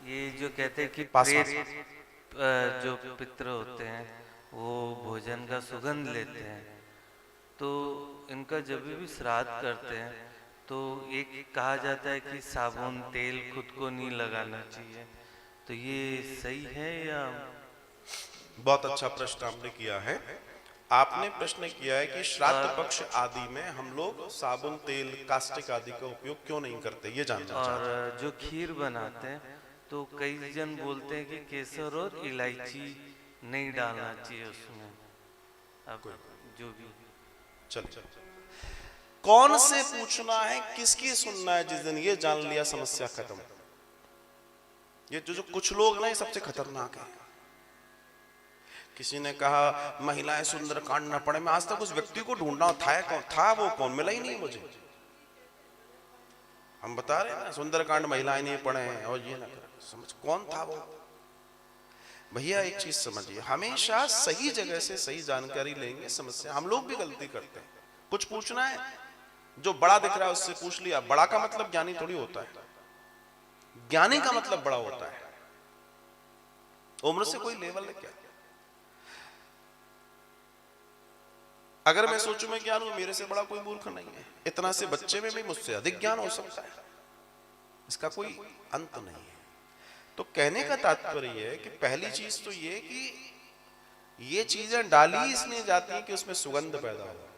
ये जो कहते हैं कि पास प्रेत जो पितृ होते हैं वो भोजन का सुगंध लेते हैं, तो इनका जब भी श्राद्ध करते हैं तो एक कहा जाता है कि साबुन तेल खुद को नहीं लगाना चाहिए, तो ये सही है या? बहुत अच्छा प्रश्न आपने किया है। आपने प्रश्न किया है कि श्राद्ध पक्ष आदि में हम लोग साबुन तेल कास्टिक आदि का उपयोग क्यों नहीं करते, ये जानना और चाहते हैं। जो खीर बनाते हैं तो कई जन बोलते हैं कि केसर और इलायची नहीं डालना चाहिए उसमें। अब जो भी चलो, कौन से पूछना है, किसकी सुनना है? जिस दिन ये जान लिया समस्या खत्म। ये जो कुछ लोग ना, ये सबसे खतरनाक है। किसी ने कहा महिलाएं सुंदरकांड न पढ़े, मैं आज तक उस व्यक्ति को ढूंढना था वो कौन, मिला ही नहीं मुझे। हम बता रहे हैं ना सुंदरकांड महिलाएं नहीं पढ़े हैं और ये ना करें, समझ कौन था वो। भैया एक चीज समझिए, हमेशा सही जगह से सही जानकारी लेंगे। समस्या, हम लोग भी गलती करते हैं। कुछ पूछना है, जो बड़ा दिख रहा है उससे पूछ लिया। बड़ा का मतलब ज्ञानी थोड़ी होता है, ज्ञानी का मतलब बड़ा होता है। उम्र से कोई लेवल है क्या? अगर मैं सोचूं मैं ज्ञान हूं, मेरे से बड़ा कोई मूर्ख नहीं है। इतना से बच्चे में भी मुझसे अधिक ज्ञान हो सकता है, इसका कोई अंत नहीं है। तो कहने का तात्पर्य है कि पहली चीज तो ये कि ये चीजें डाली इसलिए जाती हैं कि उसमें सुगंध पैदा हो।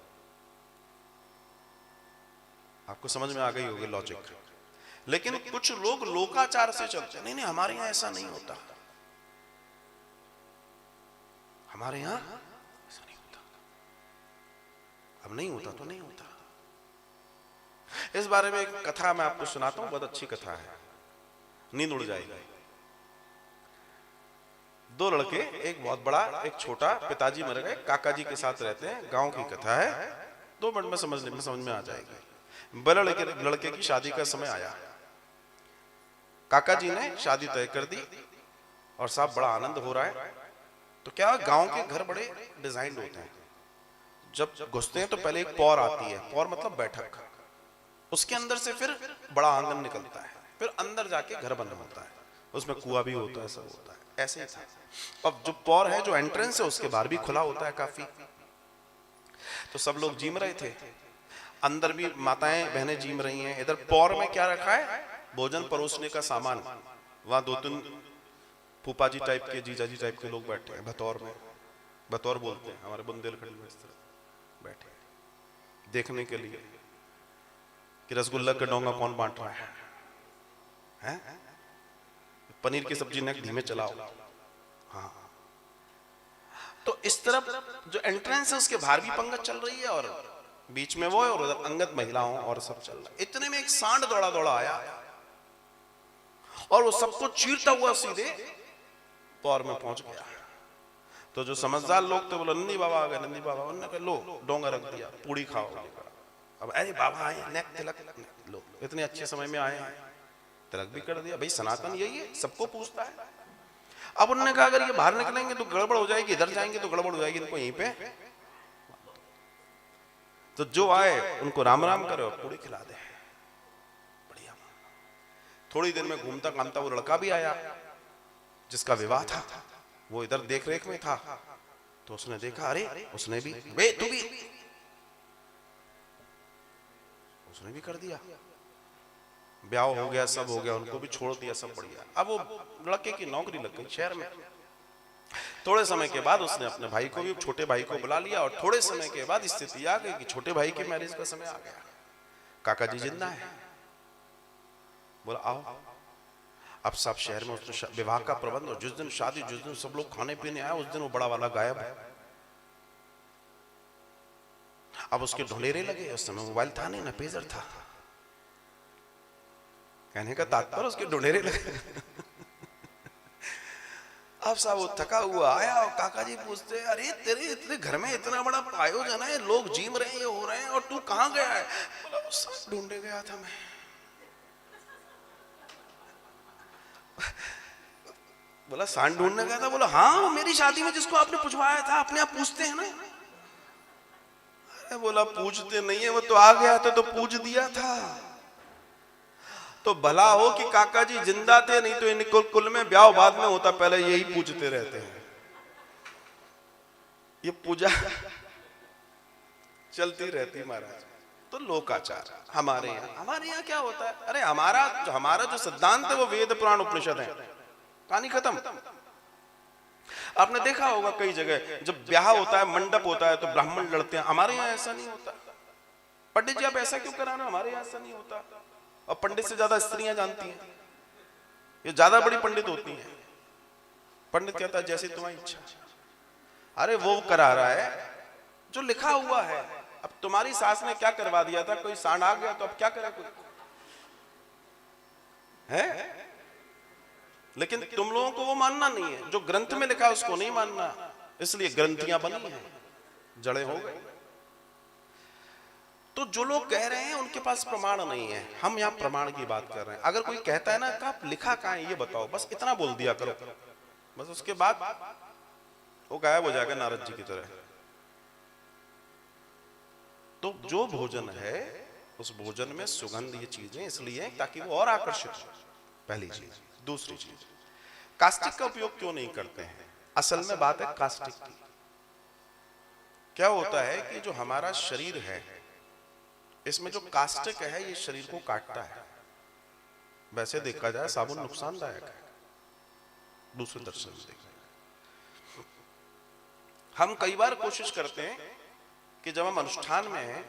आपको समझ में आ गई होगी लॉजिक। लेकिन कुछ लोग लोकाचार से चलते हैं, नहीं नहीं हमारे यहां ऐसा नहीं होता, हमारे यहां ऐसा नहीं होता। अब नहीं होता तो नहीं होता। इस बारे में एक कथा मैं आपको सुनाता हूं, बहुत अच्छी कथा है, नींद उड़ जाएगी। दो लड़के, एक बहुत बड़ा एक छोटा, पिताजी मर गए, काका जी के साथ रहते हैं। गांव की कथा है, 2 मिनट में समझ में आ जाएगी। बड़े लड़के की शादी का समय आया। काका जी ने शादी तय कर दी और साहब बड़ा आनंद हो रहा है। तो क्या, गांव के घर बड़े डिजाइन होते हैं। जब घुसते हैं तो पहले एक पौर आती है, पौर मतलब बैठक, उसके अंदर से फिर बड़ा आंगन निकलता है, फिर अंदर जाके घर बना होता है, उसमें कुआं भी होता है, सब होता है। ऐसे ही था। अब जो पौर है, जो एंट्रेंस है, उसके बाहर भी खुला होता है काफी। तो सब लोग जीम रहे थे, अंदर भी माताएं बहनें जीम रही हैं। इधर पौर में क्या रखा है, भोजन परोसने का सामान। वहां 2-3 फूफा जी टाइप के, जीजा जी टाइप के लोग बैठे हैं भतौर में। भतौर बोलते हैं हमारे बुंदेलखंड में। इस तरह बैठे देखने के लिए कि रसगुल्ला का डोंगा कौन बांट रहा है? पनीर की सब्जी ने धीमे चलाओ। हाँ, तो इस तरफ जो एंट्रेंस है उसके बाहर भी पंगत चल रही है और बीच में वो है, और उधर अंगत महिलाओं और सब चल रहा है। इतने में एक सांड दौड़ा दौड़ा आया और वो सबको चीरता हुआ सीधे पौर में पहुंच गया। तो जो समझदार लोग थे बोले नंदी बाबा आ गए, नंदी बाबा। उन्होंने कहा लो डोंगा रख दिया, पूड़ी खाओ। अब अरे बाबा आए, नेक तिलक लो, इतने अच्छे समय में आए हैं, तिलक भी कर दिया। भाई सनातन यही है, सबको पूछता है। अब उन्होंने कहा अगर ये बाहर निकलेंगे तो गड़बड़ हो जाएगी, इधर जाएंगे तो गड़बड़ हो जाएगी, इनको यहीं पे। तो जो आए उनको राम राम करे और पूरी खिला दे। बढ़िया। थोड़ी देर में घूमता घामता वो लड़का भी आया जिसका विवाह था, वो इधर देख रेख में था। तो उसने देखा, अरे उसने भी, बे तू भी, उसने भी कर दिया। ब्याह हो गया, सब हो गया, उनको भी छोड़ दिया, सब बढ़िया। अब वो लड़के की नौकरी लग गई शहर में। थोड़े समय के बाद उसने अपने भाई को भी, छोटे भाई को बुला लिया, और थोड़े समय के बाद स्थिति आ गई कि छोटे भाई के मैरिज का समय आ गया। काका जी जिंदा है, बोला आओ। अब सब शहर में उसने विवाह का प्रबंध, और जिस दिन शादी, जिस दिन सब लोग खाने पीने आए, उस दिन वो बड़ा वाला गायब है। अब उसके ढोलेरे लगे। उस समय मोबाइल था नहीं ना, पेजर था। कहने का तात्पर्य उसके ढोलेरे लगे। अब साहब वो थका हुआ आया और काका जी पूछते, अरे तेरे इतने घर में इतना बड़ा आयोजन है, लोग जीम रहे हैं, ये हो रहे हैं, और तू कहाँ गया है? बोला सब ढूंढने गया था मैं। बोला सांड ढूंढने गया था? बोला हाँ, मेरी शादी में जिसको आपने पूछवाया था। अपने आप पूछते हैं ना। अरे बोला पूछते नहीं है, वो तो आ गया था तो पूछ दिया था। तो भला हो कि काका जी जिंदा थे, नहीं तो इनको कुल में ब्याह बाद में होता, पहले यही पूछते रहते हैं। ये पूजा चलती रहती महाराज। तो लोकाचार हमारे यहाँ क्या होता है? अरे हमारा जो सिद्धांत है वो वेद पुराण उपनिषद है, कहानी खत्म। आपने देखा होगा कई जगह जब ब्याह होता है, मंडप होता है, तो ब्राह्मण लड़ते हैं। हमारे यहाँ ऐसा नहीं होता। पंडित जी आप ऐसा क्यों करा रहे हो? हमारे यहाँ ऐसा नहीं होता। और पंडित से ज्यादा स्त्रियां जानती हैं, ये ज्यादा बड़ी पंडित होती हैं। पंडित कहता है जैसे तुम्हारी इच्छा। अरे वो करा रहा है जो लिखा हुआ है। अब तुम्हारी सास ने क्या करवा दिया था, कोई सांड आ गया तो अब क्या करे कोई है? लेकिन तुम लोगों को वो मानना नहीं है, जो ग्रंथ में लिखा है उसको नहीं मानना, इसलिए ग्रंथियां बनी हैं, जड़ें हो गई। तो जो लोग कह रहे हैं उनके पास प्रमाण नहीं है। हम यहाँ प्रमाण की बात कर रहे हैं। अगर कोई कहता है ना कि आप लिखा कहाँ है ये बताओ, बस इतना बोल दिया करो, बस उसके बाद वो गायब हो जाएगा नारद जी की तरह। तो जो भोजन है उस भोजन में सुगंध, ये चीजें इसलिए ताकि वो और आकर्षित हो, पहली चीज। दूसरी चीज, कास्टिक का उपयोग क्यों नहीं करते हैं? असल में बात है कास्टिक की। क्या होता है कि जो हमारा शरीर है इसमें जो कास्टिक है ये शरीर को काटता है। वैसे देखा जाए साबुन नुकसानदायक है, दूसरे दर्शन से देखा। हम कई बार कोशिश करते हैं कि जब हम अनुष्ठान में हैं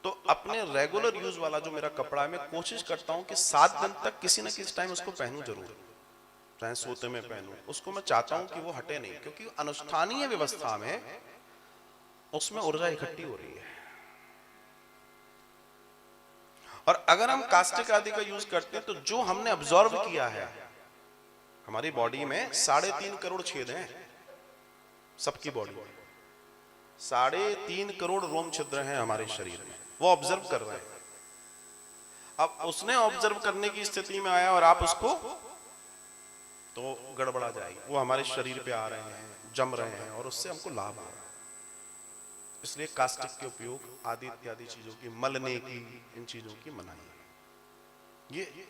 तो अपने रेगुलर यूज वाला जो मेरा कपड़ा है, मैं कोशिश करता हूं कि 7 दिन तक किसी न किसी टाइम उसको पहनूं जरूर, चाहे सोते में पहनूं। उसको मैं चाहता हूं कि वो हटे नहीं, क्योंकि अनुष्ठानीय व्यवस्था में उसमें ऊर्जा इकट्ठी हो रही है। और अगर हम कास्टिक आदि का यूज करते हैं तो जो हमने ऑब्जर्व किया है, हमारी बॉडी में 3.5 करोड़ छेद हैं, सबकी बॉडी में 3.5 करोड़ रोम छिद्र हैं हमारे शरीर में, वो ऑब्जर्व कर रहे हैं। अब उसने ऑब्जर्व करने की स्थिति में आया और आप उसको, तो गड़बड़ा जाएगी। वो हमारे शरीर पे आ रहे हैं, जम रहे हैं और उससे हमको लाभ आ रहा है। इसलिए कास्टिक के उपयोग आदि इत्यादि चीजों की, मलने की, इन चीजों की मनाही है। ये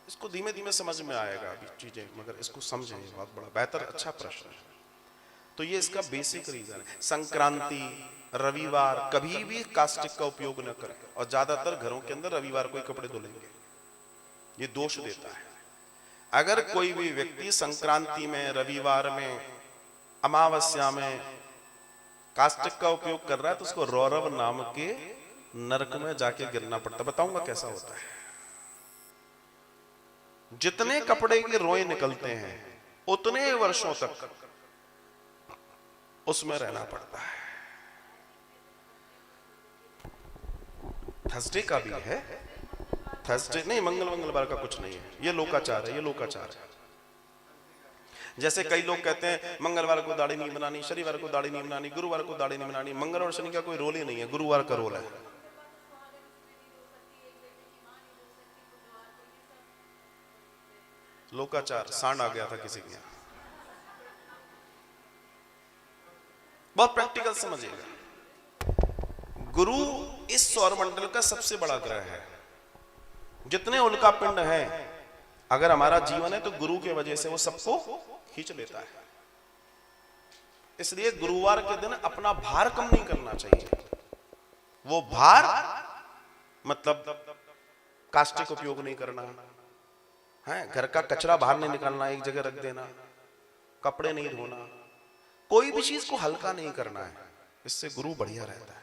इसको धीमे धीमे समझ में आएगा अभी चीजें, मगर इसको समझें, बहुत बड़ा बेहतर अच्छा प्रश्न है। तो ये इसका बेसिक रीजन है। संक्रांति, रविवार कभी भी कास्टिक का उपयोग न करें, और ज्यादातर घरों के अंदर रविवार को ही कपड़े धुलेंगे, ये दोष देता है। अगर कोई भी व्यक्ति संक्रांति में, रविवार में, अमावस्या में कास्टिक का उपयोग कर रहा है तो उसको रौरव नाम के नरक में जाके गिरना पड़ता है। बताऊंगा कैसा होता है। जितने कपड़े के रोए निकलते हैं उतने वर्षों तक उसमें रहना पड़ता है। थर्सडे का भी है, थर्सडे नहीं, मंगलवार का कुछ नहीं है, ये लोकाचार है, ये लोकाचार है। जैसे कई लोग कहते हैं मंगलवार को दाढ़ी नहीं बनानी, शनिवार को दाढ़ी नहीं बनानी, गुरुवार को दाढ़ी नहीं बनानी। मंगल और शनि का कोई रोल ही नहीं है, गुरुवार का रोल है। लोकाचार, सांड आ गया था किसी के यहाँ। बहुत प्रैक्टिकल समझिएगा। गुरु इस सौरमंडल का सबसे बड़ा ग्रह है। जितने उल्का पिंड हैं, अगर हमारा जीवन है तो गुरु के वजह से वो सबको खींच लेता है। इसलिए गुरुवार के दिन अपना भार कम नहीं करना चाहिए। वो भार मतलब कास्टिक उपयोग नहीं करना है, घर का कचरा बाहर नहीं निकालना, एक जगह रख देना, कपड़े नहीं धोना, कोई भी चीज को हल्का नहीं करना है। इससे गुरु बढ़िया रहता है।